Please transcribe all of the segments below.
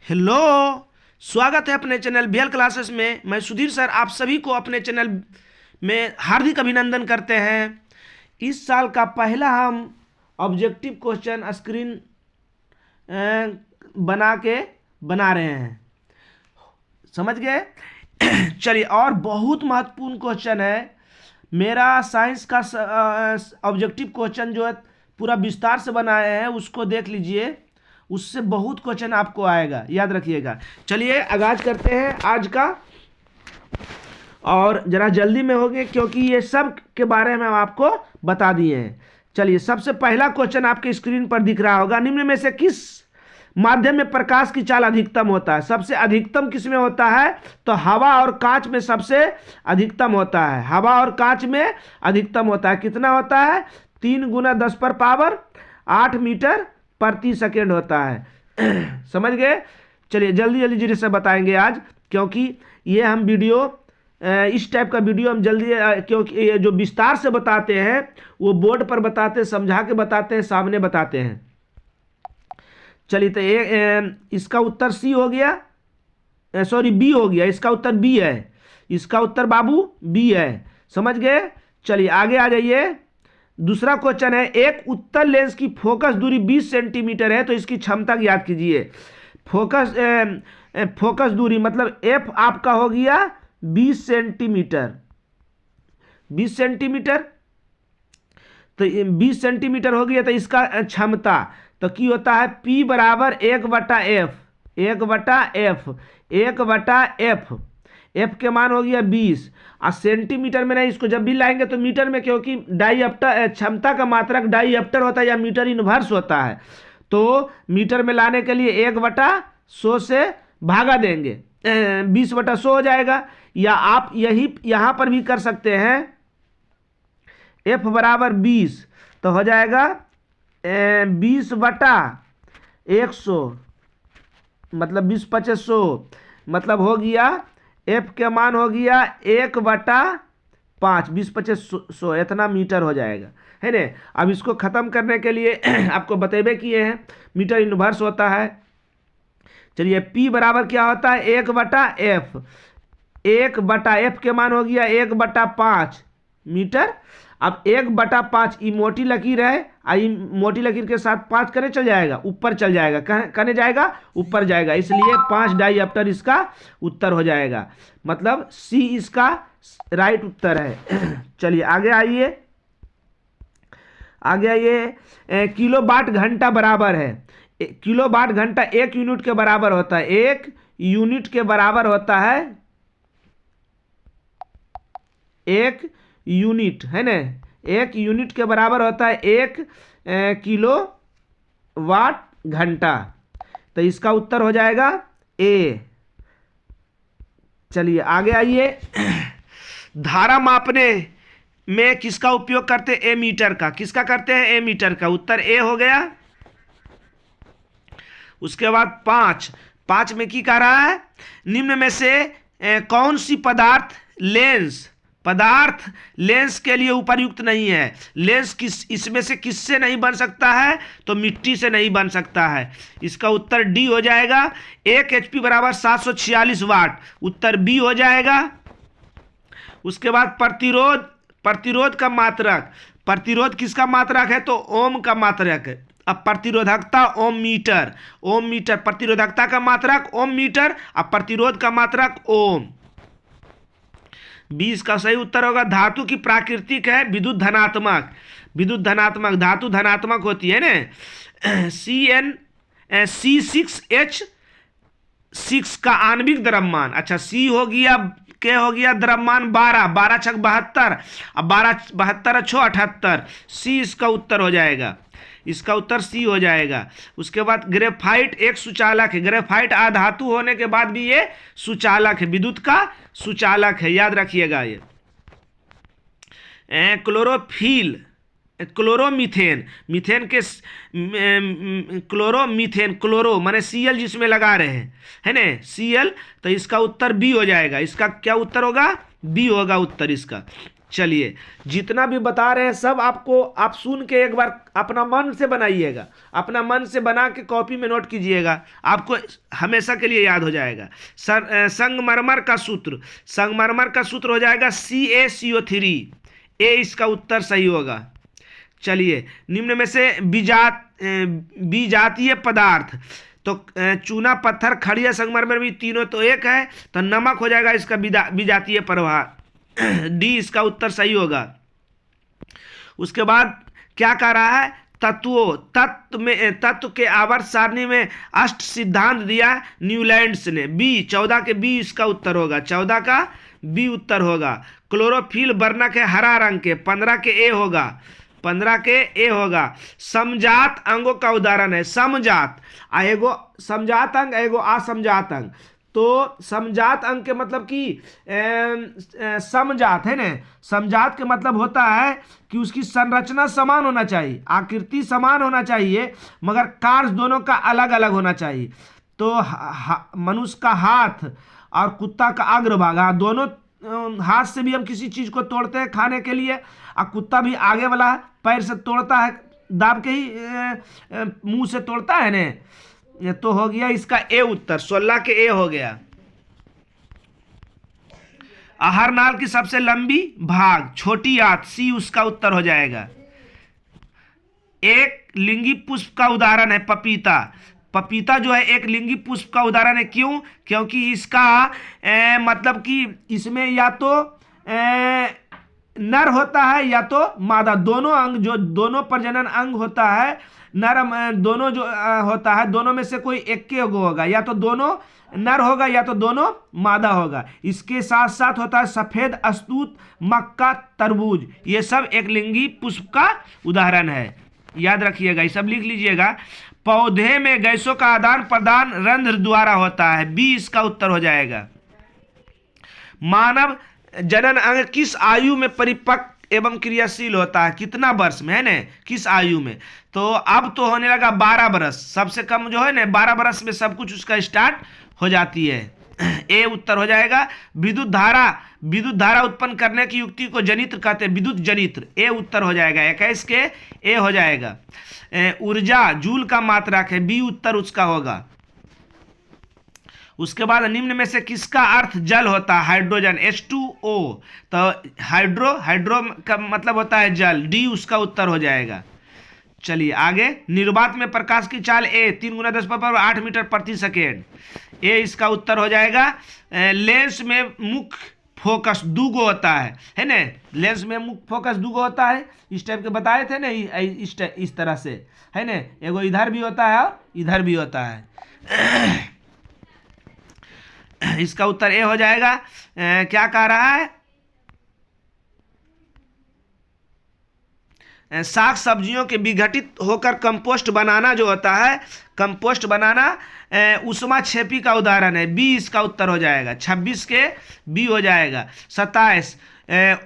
Hello. स्वागत है अपने चैनल बीएल क्लासेस में। मैं सुधीर सर आप सभी को अपने चैनल में हार्दिक अभिनंदन करते हैं। इस साल का पहला हम ऑब्जेक्टिव क्वेश्चन स्क्रीन बना रहे हैं, समझ गए। चलिए, और बहुत महत्वपूर्ण क्वेश्चन है मेरा साइंस का ऑब्जेक्टिव क्वेश्चन जो है पूरा विस्तार से बनाए हैं, उसको देख लीजिए। उससे बहुत क्वेश्चन आपको आएगा, याद रखिएगा। चलिए आगाज करते हैं आज का, और जरा जल्दी में होंगे क्योंकि ये सब के बारे में हम आपको बता दिए हैं। चलिए, सबसे पहला क्वेश्चन आपके स्क्रीन पर दिख रहा होगा। निम्न में से किस माध्यम में प्रकाश की चाल अधिकतम होता है? सबसे अधिकतम किस में होता है? तो हवा और कांच में सबसे अधिकतम होता है। हवा और कांच में अधिकतम होता है। कितना होता है? 3 × 10⁸ 8 मीटर प्रति सेकेंड होता है। समझ गए। चलिए जल्दी जल्दी धीरे से बताएंगे आज, क्योंकि ये हम वीडियो इस टाइप का वीडियो हम जल्दी, क्योंकि ये जो विस्तार से बताते हैं वो बोर्ड पर बताते हैं, समझा के बताते हैं, सामने बताते हैं। चलिए, तो इसका उत्तर सी हो गया, सॉरी बी हो गया। इसका उत्तर बी है। इसका उत्तर बाबू बी है। समझ गए। चलिए आगे आ जाइए। दूसरा क्वेश्चन है, एक उत्तल लेंस की फोकस दूरी 20 सेंटीमीटर है, तो इसकी क्षमता याद कीजिए। फोकस दूरी मतलब एफ आपका हो गया 20 सेंटीमीटर। 20 सेंटीमीटर, तो 20 सेंटीमीटर हो गया। तो इसका क्षमता तो की होता है P = 1/F। 1/F, 1/F। F के मान हो गया 20। और सेंटीमीटर में नहीं, इसको जब भी लाएंगे तो मीटर में, क्योंकि डाईएप्टर क्षमता का मात्रक डाईएप्टर होता है या मीटर इनवर्स होता है। तो मीटर में लाने के लिए 1/100 से भागा देंगे, 20/100 हो जाएगा। या आप यहां पर भी कर सकते हैं। F = 20 तो हो जाएगा 20/100, मतलब 20×500, मतलब हो गया एफ के मान हो गया 1/5, 20×500, इतना मीटर हो जाएगा, है ना। अब इसको खत्म करने के लिए आपको बतेबे किए हैं, मीटर इनवर्स होता है। चलिए, P बराबर क्या होता है? 1/F। 1/F के मान हो गया 1/5 मीटर। अब 1/5 ई मोटी लकीर है, आई मोटी लकीर के साथ 5 करने चल जाएगा, ऊपर चल जाएगा, कहने जाएगा ऊपर जाएगा, इसलिए 5 डाईएप्टर इसका उत्तर हो जाएगा। मतलब सी इसका राइट उत्तर है। चलिए आगे आइए। आगे आइए। किलोवाट घंटा बराबर है, किलोवाट घंटा 1 यूनिट के बराबर होता है। 1 यूनिट के बराबर होता है 1 यूनिट, है ना। 1 यूनिट के बराबर होता है 1 किलोवाट घंटा। तो इसका उत्तर हो जाएगा ए। चलिए आगे आइए। धारा मापने में किसका उपयोग करते हैं? एमीटर का। किसका करते हैं? एमीटर का। उत्तर ए हो गया। उसके बाद 5 में की कह रहा है? निम्न में से कौन सी पदार्थ लेंस के लिए उपयुक्त नहीं है? लेंस इसमें से किससे नहीं बन सकता है? तो मिट्टी से नहीं बन सकता है। इसका उत्तर डी हो जाएगा। 1 HP = 746 वाट, उत्तर बी हो जाएगा। उसके बाद प्रतिरोध का मात्रक। प्रतिरोध किसका मात्रक है? तो ओम का मात्रक है। अब प्रतिरोधकता ओम मीटर। प्रतिरोधकता का मात्रक ओम मीटर, अब प्रतिरोध का मात्रक ओम। 20 का सही उत्तर होगा। धातु की प्राकृतिक है विद्युत धनात्मक। धातु धनात्मक होती है ना। C6H6 का आणविक द्रव्यमान, अच्छा सी हो गया, के हो गया द्रव्यमान 12, 12 × 72, अब 12 72 × 78, सी इसका उत्तर हो जाएगा। इसका उत्तर सी हो जाएगा। उसके बाद ग्रेफाइट एक सुचालक है। ग्रेफाइट अधातु होने के बाद भी ये सुचालक है, विद्युत का सुचालक है, याद रखिएगा ये। क्लोरोमीथेन, मीथेन के क्लोरो माने Cl जिसमें लगा रहे हैं, है ना, Cl। तो इसका उत्तर बी हो जाएगा। इसका क्या उत्तर होगा? बी होगा उत्तर इसका। चलिए, जितना भी बता रहे हैं सब आपको आप सुन के एक बार अपना मन से बनाइएगा, अपना मन से बना के कॉपी में नोट कीजिएगा, आपको हमेशा के लिए याद हो जाएगा। संगमरमर का सूत्र, संगमरमर का सूत्र हो जाएगा CaCO3, ए इसका उत्तर सही होगा। चलिए, निम्न में से विजातीय पदार्थ, तो चूना, पत्थर, खड़िया, संगमरमर भी तीनों तो एक है, तो नमक हो जाएगा इसका विजातीय प्रवाह, डी इसका उत्तर सही होगा। उसके बाद क्या कह रहा है, तत्व के आवर्त सारणी में अष्ट सिद्धांत दिया न्यूलैंड्स ने, बी 14 के बी इसका उत्तर होगा, 14 का बी उत्तर होगा। क्लोरोफिल वर्णक है हरा रंग के, 15 के ए होगा, 15 के ए होगा। समजात अंगों का उदाहरण है, समजात, एगो समजात अंग, एगो असमजात अंग। तो समजात अंग के मतलब कि समजात है ना, समजात के मतलब होता है कि उसकी संरचना समान होना चाहिए, आकृति समान होना चाहिए, मगर कार्य दोनों का अलग अलग होना चाहिए। तो मनुष्य का हाथ और कुत्ता का अग्रभाग, दोनों हाथ से भी हम किसी चीज को तोड़ते हैं खाने के लिए, और कुत्ता भी आगे वाला पैर से तोड़ता है, दाब के ही मुंह से तोड़ता है ने। तो हो गया इसका ए उत्तर, 16 के ए हो गया। आहार नाल की सबसे लंबी भाग, छोटी आंत, सी उसका उत्तर हो जाएगा। एक लिंगी पुष्प का उदाहरण है पपीता, पपीता जो है एक लिंगी पुष्प का उदाहरण है, क्यों? क्योंकि इसका मतलब कि इसमें या तो नर होता है या तो मादा, दोनों अंग, जो दोनों प्रजनन अंग होता है, नर दोनों जो होता है, दोनों में से कोई एक के होगा, या तो दोनों नर होगा या तो दोनों मादा होगा। इसके साथ साथ होता है सफेद अस्तूत, मक्का, तरबूज, ये सब एक लिंगी पुष्प का उदाहरण है, याद रखिएगा, ये सब लिख लीजिएगा। पौधे में गैसों का आदान प्रदान रंध्र द्वारा होता है, बी इसका उत्तर हो जाएगा। मानव जनन अंग किस आयु में परिपक्व एवं क्रियाशील होता है, कितना वर्ष में है ना, किस आयु में? तो अब तो होने लगा 12 वर्ष, सबसे कम जो है ना 12 वर्ष में सब कुछ उसका स्टार्ट हो जाती है, ए उत्तर हो जाएगा। विद्युत धारा उत्पन्न करने की युक्ति को जनित्र कहते हैं, विद्युत जनित्र, ए उत्तर हो जाएगा, 21 के ए हो जाएगा। ऊर्जा जूल का मात्रक है, बी उत्तर उसका होगा। उसके बाद निम्न में से किसका अर्थ जल होता है, हाइड्रोजन, H2O, तो हाइड्रो का मतलब होता है जल, डी उसका उत्तर हो जाएगा। चलिए आगे, निर्वात में प्रकाश की चाल ए 3 × 10⁸ मीटर प्रति सेकेंड, ए इसका उत्तर हो जाएगा। लेंस में मुख्य फोकस दूगो होता है ना, लेंस में मुख्य फोकस दूगो होता है, इस टाइप के बताए थे ना, इस तरह से है ना, एगो इधर भी होता है और इधर भी होता है। इसका उत्तर ए हो जाएगा। क्या कह रहा है, साग सब्जियों के विघटित होकर कंपोस्ट बनाना जो होता है, कंपोस्ट बनाना ऊष्माक्षेपी का उदाहरण है, बी इसका उत्तर हो जाएगा, 26 के बी हो जाएगा। 27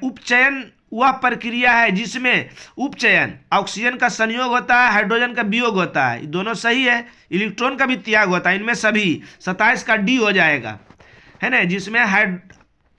उपचयन वह प्रक्रिया है जिसमें उपचयन ऑक्सीजन का संयोग होता है, हाइड्रोजन का वियोग होता है, दोनों सही है, इलेक्ट्रॉन का भी त्याग होता है, इनमें सभी 27 का डी हो जाएगा, है ना, जिसमें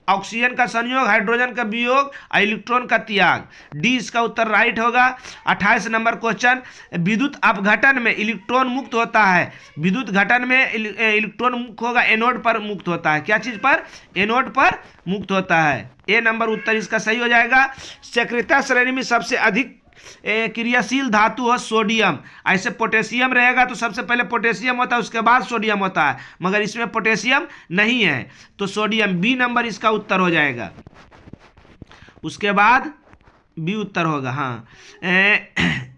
ऑक्सीजन का संयोग, हाइड्रोजन का वियोग और इलेक्ट्रॉन का त्याग, डी इसका उत्तर राइट होगा। 28 नंबर क्वेश्चन, विद्युत अपघटन में इलेक्ट्रॉन मुक्त होता है, विद्युत घटन में इलेक्ट्रॉन मुक्त होगा, एनोड पर मुक्त होता है, क्या चीज पर, एनोड पर मुक्त होता है, ए नंबर उत्तर इसका सही हो जाएगा। सक्रियता श्रेणी में सबसे अधिक क्रियाशील धातु है सोडियम, ऐसे पोटेशियम रहेगा तो सबसे पहले पोटेशियम होता है, उसके बाद सोडियम होता है, मगर इसमें पोटेशियम नहीं है, तो सोडियम, बी नंबर इसका उत्तर हो जाएगा। उसके बाद बी उत्तर होगा। हाँ,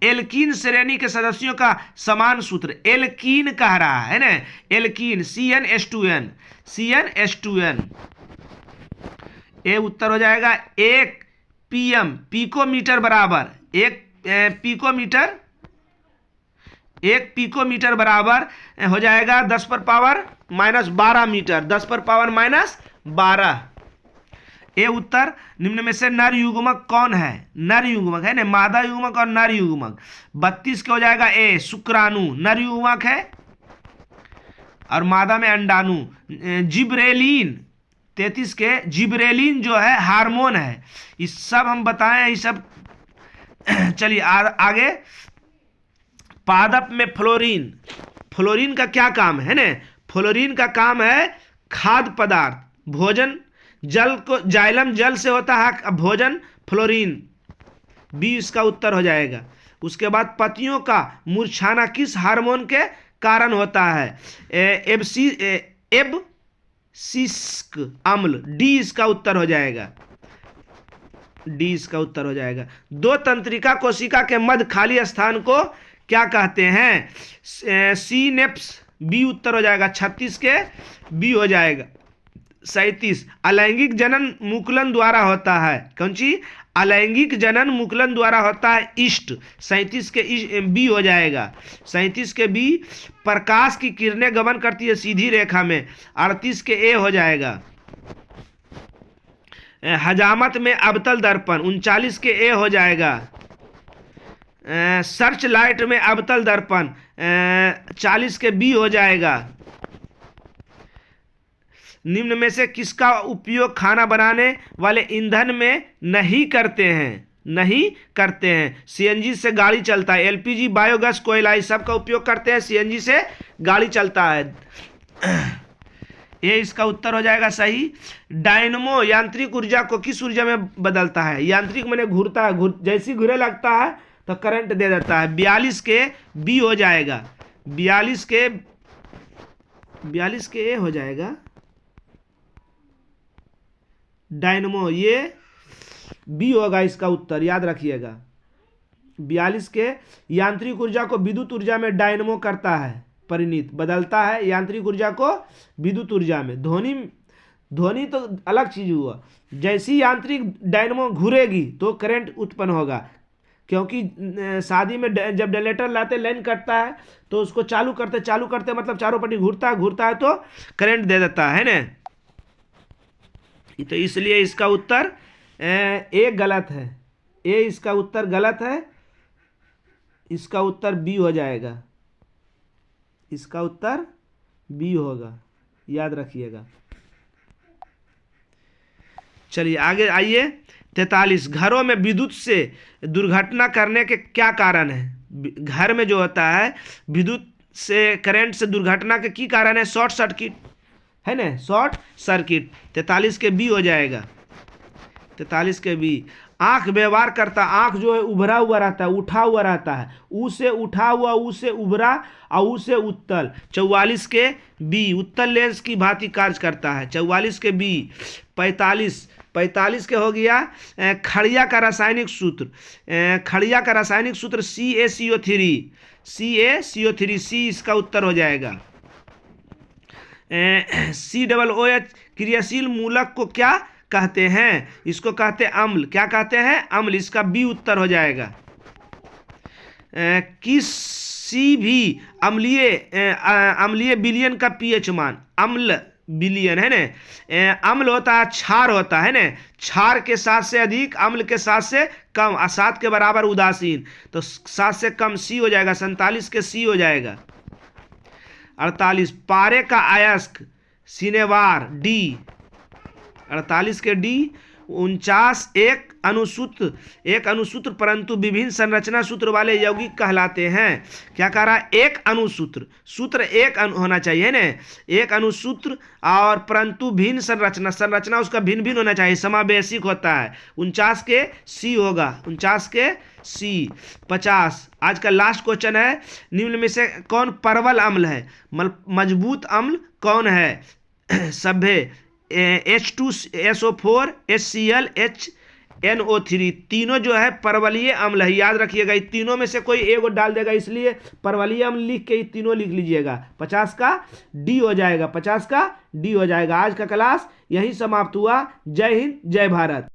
एल्कीन श्रेणी के सदस्यों का समान सूत्र, एल्कीन कह रहा है ना, एल्कीन, CnH2n, CnH2n, ए उत्तर हो जाएगा। 1 pm पिकोमीटर बराबर, 1 पिकोमीटर बराबर हो जाएगा 10⁻⁻12 मीटर, 10⁻⁻12, ए उत्तर। निम्न में से नर युग्मक कौन है, नर युग्मक है ना, मादा युग्मक और नर युग्मक, 32 के हो जाएगा ए, शुक्राणु नर युग्मक है और मादा में अंडाणु। जिब्रेलिन 33 के जिबरेलिन जो है हार्मोन है। इस सब हम बताएं, ये सब चलिए आगे। पादप में फ्लोरीन, फ्लोरीन का क्या काम है ना? फ्लोरीन का काम है खाद्य पदार्थ, भोजन, जल को, जाइलम जल से होता है भोजन, फ्लोरीन बी इसका उत्तर हो जाएगा। उसके बाद पत्तियों का मुरझाना किस हार्मोन के कारण होता है? एब्सिस्क अम्ल, डी इसका उत्तर हो जाएगा, डी इसका उत्तर हो जाएगा। दो तंत्रिका कोशिका के मध्य खाली स्थान को क्या कहते हैं? सीनेप्स, बी उत्तर हो जाएगा। 36 के बी हो जाएगा। 37 अलैंगिक जनन मुकुलन द्वारा होता है, कौन सी? अलैंगिक जनन मुकुलन द्वारा होता है ईस्ट, 37 के बी हो जाएगा। 37 के बी प्रकाश की किरणें गमन करती है सीधी रेखा में, 38 के ए हो जाएगा। हजामत में अवतल दर्पण, 39 के ए हो जाएगा। सर्च लाइट में अवतल दर्पण, 40 के बी हो जाएगा। निम्न में से किसका उपयोग खाना बनाने वाले ईंधन में नहीं करते हैं? नहीं करते हैं। सीएनजी से गाड़ी चलता है, एलपीजी, बायोगैस, कोयला, इस सब का उपयोग करते हैं। सीएनजी से गाड़ी चलता है, ये इसका उत्तर हो जाएगा सही। डायनमो यांत्रिक ऊर्जा को किस ऊर्जा में बदलता है? यांत्रिक माने घूरता है, जैसी घूरे लगता है तो करंट दे देता है। 42 के बी हो जाएगा। 42 के ए हो जाएगा। डायनमो, ये बी होगा इसका उत्तर, याद रखिएगा। 42 के यांत्रिक ऊर्जा को विद्युत ऊर्जा में डायनमो करता है, परिणीत बदलता है यांत्रिक ऊर्जा को विद्युत ऊर्जा में। ध्वनि तो अलग चीज हुआ, जैसी यांत्रिक डायनमो घूरेगी तो करंट उत्पन्न होगा, क्योंकि शादी में जब जनरेटर लाते लाइन कटता है तो उसको चालू करते मतलब चारों पट्टी घूरता है तो करंट दे देता है ना। तो इसलिए इसका उत्तर ए गलत है, ए इसका उत्तर गलत है। इसका उत्तर बी हो जाएगा, इसका उत्तर बी होगा, याद रखिएगा। चलिए आगे आइए। 43 घरों में विद्युत से दुर्घटना करने के क्या कारण है? घर में जो होता है विद्युत से, करंट से दुर्घटना के की कारण है? शॉर्ट सर्किट है ना, शॉर्ट सर्किट। 43 के बी हो जाएगा। 43 के बी। आंख व्यवहार करता, आंख जो है उभरा हुआ रहता है, उठा हुआ रहता है, ऊ से उठा हुआ, ऊ से उभरा और ऊ से उत्तल। 44 के बी उत्तल लेंस की भांति कार्य करता है। 44 के बी। 45 के हो गया खड़िया का रासायनिक सूत्र। खड़िया का रासायनिक सूत्र CaCO3, CaCO3, सी इसका उत्तर हो जाएगा। COOH क्रियाशील मूलक को क्या कहते हैं? इसको कहते हैं अम्ल। क्या कहते हैं? अम्ल, इसका बी उत्तर हो जाएगा। किसी भी अम्लीय विलयन का पीएच मान, अम्ल विलयन है ना, अम्ल होता है क्षार होता है ना, क्षार के 7 से अधिक, अम्ल के 7 से कम, 7 के बराबर उदासीन, तो 7 से कम सी हो जाएगा। 47 के सी हो जाएगा। 48 पारे का अयस्क सिनेवार, डी। 48 के डी। 49 एक अनुसूत्र परंतु विभिन्न संरचना सूत्र वाले यौगिक कहलाते हैं। क्या कह रहा है? एक अनुसूत्र, सूत्र एक होना चाहिए ना, एक अनुसूत्र और परंतु भिन्न संरचना उसका भिन्न होना चाहिए, समावेशिक होता है। 49 के सी होगा, 49 के सी। 50 आज का लास्ट क्वेश्चन है। निम्न में से कौन प्रबल अम्ल है? मजबूत अम्ल कौन है? सभ्य H2SO4, HCl, HNO3, तीनों जो है परवलीय अम्ल है, याद रखिएगा। इन तीनों में से कोई एक डाल देगा, इसलिए परवलीय अम्ल लिख के ये तीनों लिख लीजिएगा। 50 का डी हो जाएगा, 50 का डी हो जाएगा। आज का क्लास यही समाप्त हुआ। जय हिंद, जय भारत।